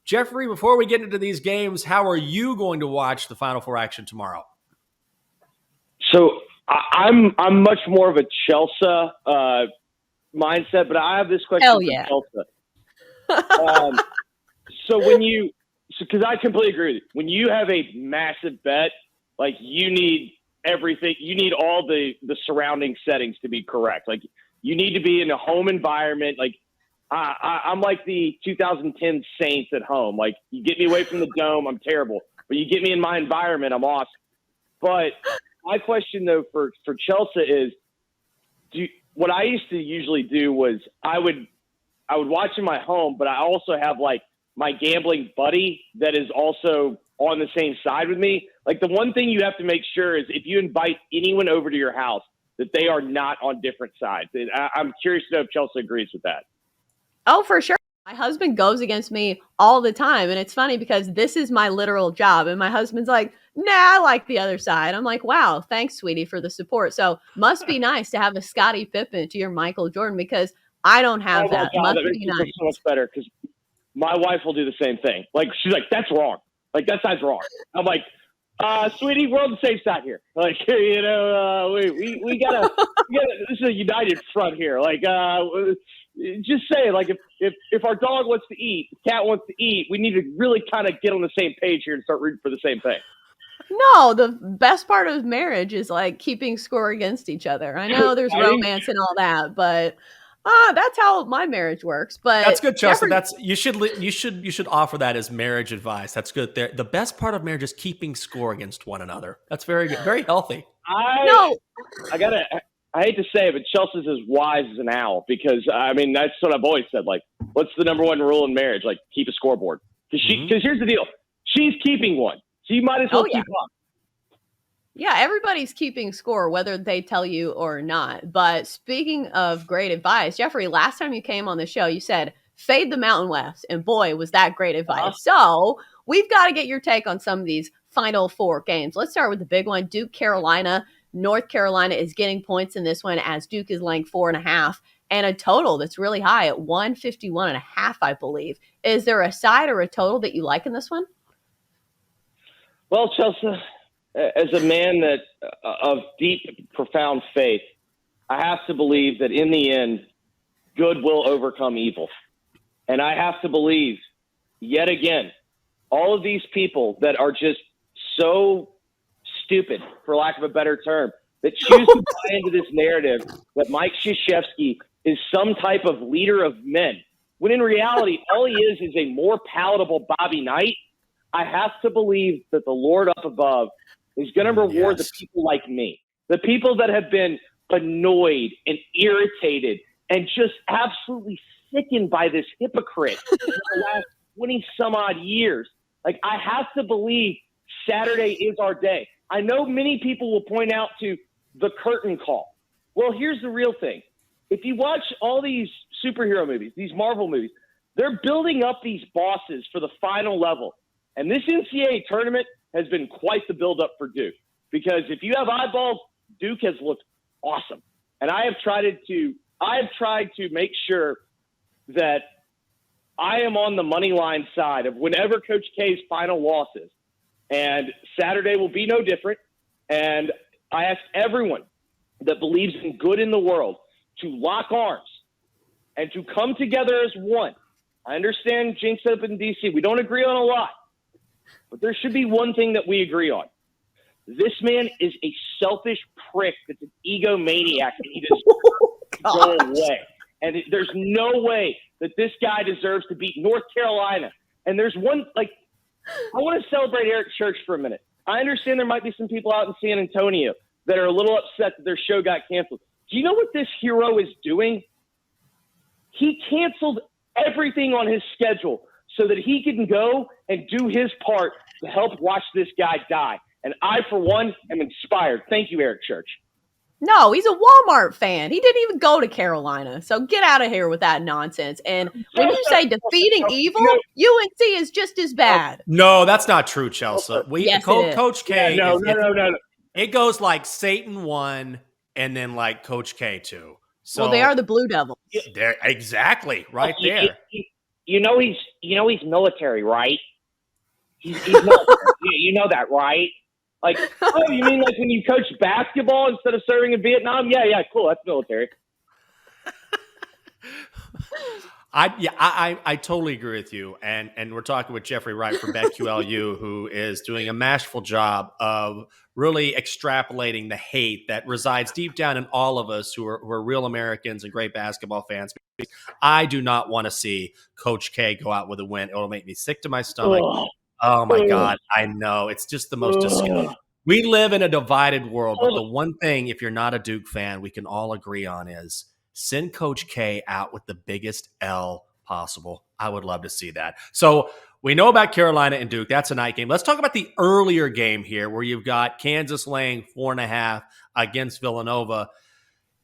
Jeffrey, before we get into these games, how are you going to watch the Final Four action tomorrow? So I'm much more of a Chelsa mindset, but I have this question Hell for yeah. Chelsa. So because I completely agree with you. When you have a massive bet, like you need everything, you need all the surrounding settings to be correct. Like you need to be in a home environment. Like I'm like the 2010 Saints at home. Like you get me away from the dome, I'm terrible. But you get me in my environment, I'm awesome. But my question though for Chelsa is, what I used to usually do was I would watch in my home, but I also have like my gambling buddy that is also on the same side with me. Like the one thing you have to make sure is if you invite anyone over to your house, that they are not on different sides. And I'm curious to know if Chelsea agrees with that. Oh, for sure. My husband goes against me all the time. And it's funny because this is my literal job. And my husband's like, nah, I like the other side. I'm like, wow, thanks, sweetie, for the support. So must be nice to have a Scottie Pippen to your Michael Jordan because I don't have that. God, Must that makes be me nice. feel so much better because my wife will do the same thing. Like she's like, that's wrong. Like that side's wrong. I'm like, sweetie, we're on the safe side here. Like, we gotta, this is a united front here. Like, just say, like, if our dog wants to eat, the cat wants to eat, we need to really kind of get on the same page here and start rooting for the same thing. No, the best part of marriage is like keeping score against each other. I know there's romance and all that, but that's how my marriage works. But that's good, Chelsea. You should offer that as marriage advice. That's good. The best part of marriage is keeping score against one another. That's very good, very healthy. I hate to say it, but Chelsea's as wise as an owl because I mean that's what I've always said. Like, what's the number one rule in marriage? Like, keep a scoreboard. Because here's the deal: she's keeping one, so you might as well keep up. Yeah, everybody's keeping score, whether they tell you or not. But speaking of great advice, Jeffrey, last time you came on the show, you said fade the Mountain West, and boy, was that great advice. So we've got to get your take on some of these Final Four games. Let's start with the big one, Duke, Carolina. North Carolina is getting points in this one as Duke is laying 4.5 and a total that's really high at 151.5, I believe. Is there a side or a total that you like in this one? Well, Chelsea, as a man that of deep, profound faith, I have to believe that in the end, good will overcome evil. And I have to believe, yet again, all of these people that are just so stupid, for lack of a better term, that choose to buy into this narrative that Mike Krzyzewski is some type of leader of men, when in reality, all he is a more palatable Bobby Knight. I have to believe that the Lord up above is going to reward the people like me, the people that have been annoyed and irritated and just absolutely sickened by this hypocrite for the last 20-some-odd years. Like, I have to believe Saturday is our day. I know many people will point out to the curtain call. Well, here's the real thing. If you watch all these superhero movies, these Marvel movies, they're building up these bosses for the final level. And this NCAA tournament has been quite the build-up for Duke. Because if you have eyeballs, Duke has looked awesome. And I have tried to make sure that I am on the money line side of whenever Coach K's final loss is. And Saturday will be no different. And I ask everyone that believes in good in the world to lock arms and to come together as one. I understand Jenks up in D.C. We don't agree on a lot. But there should be one thing that we agree on. This man is a selfish prick that's an egomaniac and he deserves to go away. And there's no way that this guy deserves to beat North Carolina. And there's one, like, I want to celebrate Eric Church for a minute. I understand there might be some people out in San Antonio that are a little upset that their show got canceled. Do you know what this hero is doing? He canceled everything on his schedule so that he can go and do his part to help watch this guy die. And I, for one, am inspired. Thank you, Eric Church. No, he's a Walmart fan. He didn't even go to Carolina. So get out of here with that nonsense. And when you say defeating evil, UNC is just as bad. No, that's not true, Chelsea. Coach K. No. It goes like Satan 1 and then like Coach K 2. So well, they are the Blue Devils. Exactly, right there. you know he's military, right? He's military. You know that, right? Like, oh, you mean like when you coach basketball instead of serving in Vietnam? Yeah, cool. That's military. I totally agree with you, and we're talking with Jeffrey Wright from BetQL, who is doing a masterful job of really extrapolating the hate that resides deep down in all of us who are real Americans and great basketball fans. I do not want to see Coach K go out with a win. It'll make me sick to my stomach. Ugh. Oh my God, I know it's just the most disgusting. We live in a divided world, but the one thing, if you're not a Duke fan, we can all agree on is send Coach K out with the biggest L possible. I would love to see that. So we know about Carolina and Duke. That's a night game. Let's talk about the earlier game here where you've got Kansas laying 4.5 against Villanova.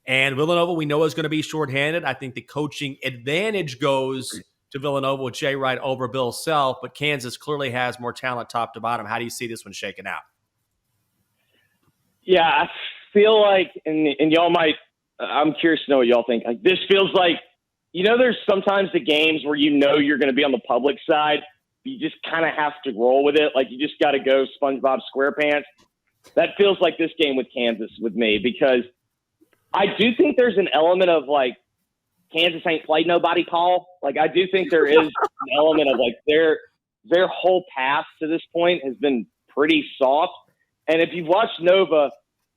And Villanova, we know, is going to be shorthanded. I think the coaching advantage goes to Villanova with Jay Wright over Bill Self, but Kansas clearly has more talent top to bottom. How do you see this one shaking out? Yeah, I feel like, and y'all might, I'm curious to know what y'all think. Like, this feels like, there's sometimes the games where you're going to be on the public side. You just kind of have to roll with it. Like, you just got to go SpongeBob SquarePants. That feels like this game with Kansas with me, because I do think there's an element of, like, Kansas ain't played nobody, Paul. Like, I do think there is an element of, like, their whole path to this point has been pretty soft. And if you've watched Nova,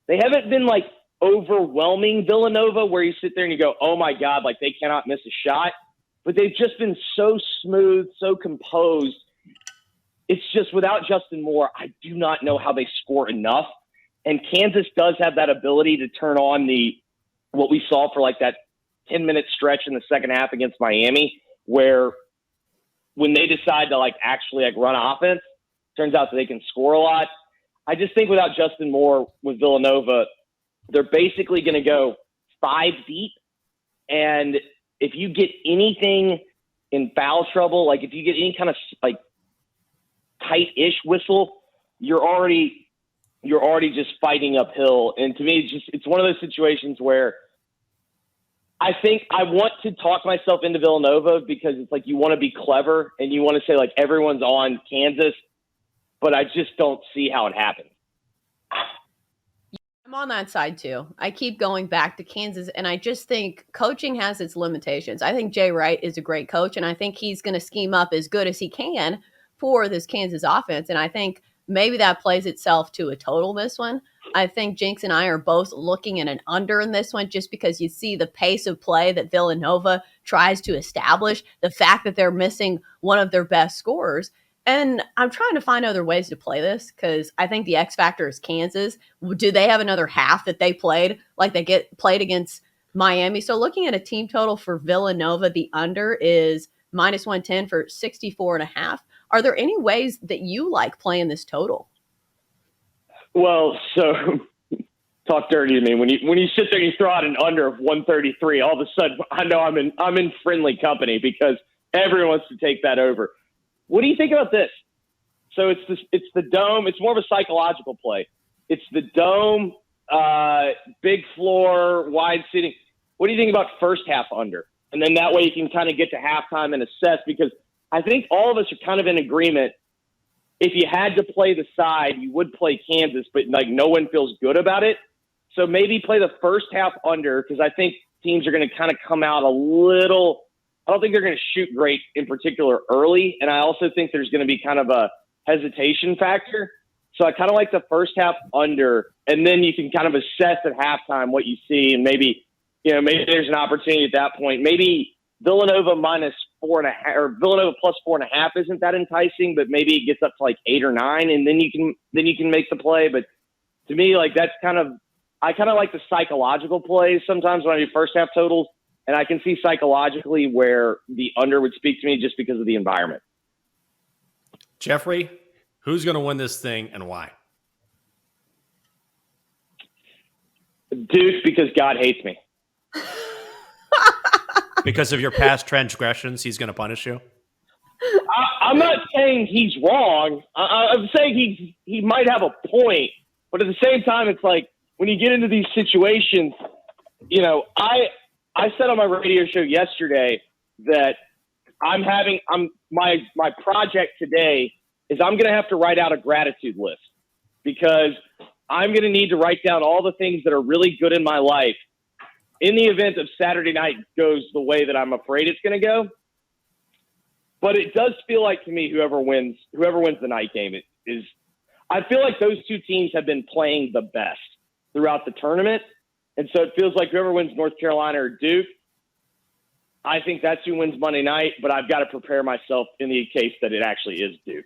they haven't been, like, overwhelming Villanova where you sit there and you go, oh, my God, like, they cannot miss a shot. But they've just been so smooth, so composed. It's just, without Justin Moore, I do not know how they score enough. And Kansas does have that ability to turn on what we saw for, like, that 10-minute stretch in the second half against Miami, where when they decide to, like, actually, like, run offense, turns out that they can score a lot. I just think without Justin Moore with Villanova, they're basically going to go 5 deep. And if you get anything in foul trouble, like if you get any kind of, like, tight-ish whistle, you're already just fighting uphill. And to me, it's one of those situations where I think I want to talk myself into Villanova, because it's like you want to be clever and you want to say, like, everyone's on Kansas, but I just don't see how it happens. I'm on that side too. I keep going back to Kansas, and I just think coaching has its limitations. I think Jay Wright is a great coach, and I think he's going to scheme up as good as he can for this Kansas offense. And I think maybe that plays itself to a total this one. I think Jenks and I are both looking at an under in this one, just because you see the pace of play that Villanova tries to establish, the fact that they're missing one of their best scorers. And I'm trying to find other ways to play this, because I think the X factor is Kansas. Do they have another half that they played like they get played against Miami? So looking at a team total for Villanova, the under is -110 for 64.5. Are there any ways that you like playing this total? Well, so talk dirty to me. When you sit there and you throw out an under of 133, all of a sudden I know I'm in friendly company, because everyone wants to take that over. What do you think about this? So it's the dome. It's more of a psychological play. It's the dome, big floor, wide seating. What do you think about first half under? And then that way you can kind of get to halftime and assess, because I think all of us are kind of in agreement. If you had to play the side, you would play Kansas, but, like, no one feels good about it. So maybe play the first half under, because I think teams are going to kind of come out a little – I don't think they're going to shoot great in particular early, and I also think there's going to be kind of a hesitation factor. So I kind of like the first half under, and then you can kind of assess at halftime what you see, and maybe there's an opportunity at that point. Maybe Villanova -4.5 or Villanova +4.5 isn't that enticing, but maybe it gets up to like 8 or 9, and then you can make the play. But to me, like, I kind of like the psychological plays sometimes when I do first half totals. And I can see psychologically where the under would speak to me, just because of the environment. Jeffrey, who's going to win this thing and why? Duke, because God hates me. Because of your past transgressions, he's going to punish you? I'm not saying he's wrong. I'm saying he might have a point. But at the same time, it's like when you get into these situations, I said on my radio show yesterday that my project today is I'm going to have to write out a gratitude list because I'm going to need to write down all the things that are really good in my life in the event of Saturday night goes the way that I'm afraid it's going to go. But it does feel like to me, whoever wins the night game is. I feel like those two teams have been playing the best throughout the tournament, and so it feels like whoever wins North Carolina or Duke, I think that's who wins Monday night. But I've got to prepare myself in the case that it actually is Duke.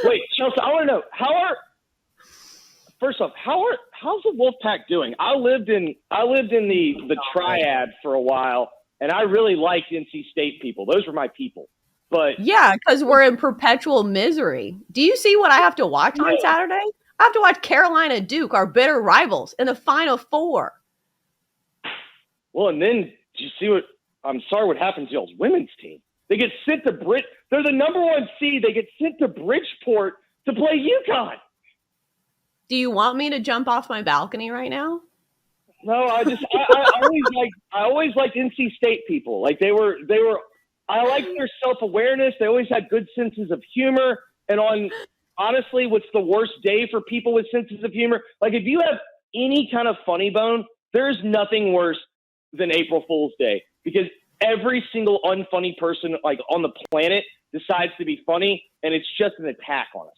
Wait, Chelsea, I want to know how's the Wolfpack doing? I lived in the triad for a while, and I really liked NC State people. Those were my people. But yeah, because we're in perpetual misery. Do you see what I have to watch on Saturday? I have to watch Carolina Duke, our bitter rivals, in the Final Four. Well, and then do you see what happens to y'all's women's team? They get sent to they're the number 1 seed. They get sent to Bridgeport to play UConn. Do you want me to jump off my balcony right now? No, I always liked NC State people. Like they were. I liked their self-awareness. They always had good senses of humor. And honestly, what's the worst day for people with senses of humor? Like if you have any kind of funny bone, there's nothing worse than April Fool's Day because every single unfunny person like on the planet decides to be funny, and it's just an attack on us.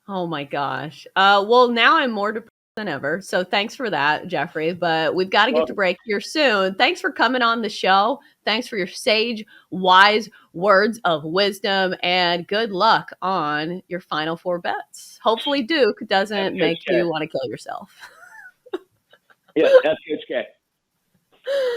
Oh my gosh. Well, now I'm more depressed than ever. So thanks for that, Jeffrey. But we've got to get to break here soon. Thanks for coming on the show. Thanks for your sage, wise words of wisdom, and good luck on your Final Four bets. Hopefully Duke doesn't make you want to kill yourself. Yeah, that's Coach K.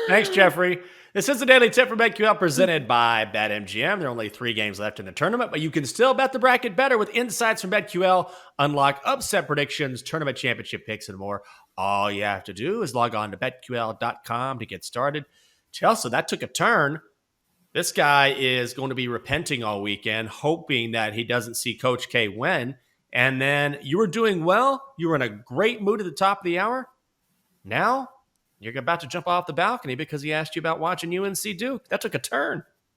Thanks, Jeffrey. This is the Daily Tip for BetQL presented by BetMGM. There are only 3 games left in the tournament, but you can still bet the bracket better with insights from BetQL. Unlock upset predictions, tournament championship picks, and more. All you have to do is log on to BetQL.com to get started. Chelsea, that took a turn. This guy is going to be repenting all weekend, hoping that he doesn't see Coach K win. And then you were doing well. You were in a great mood at the top of the hour. Now you're about to jump off the balcony because he asked you about watching UNC Duke. That took a turn.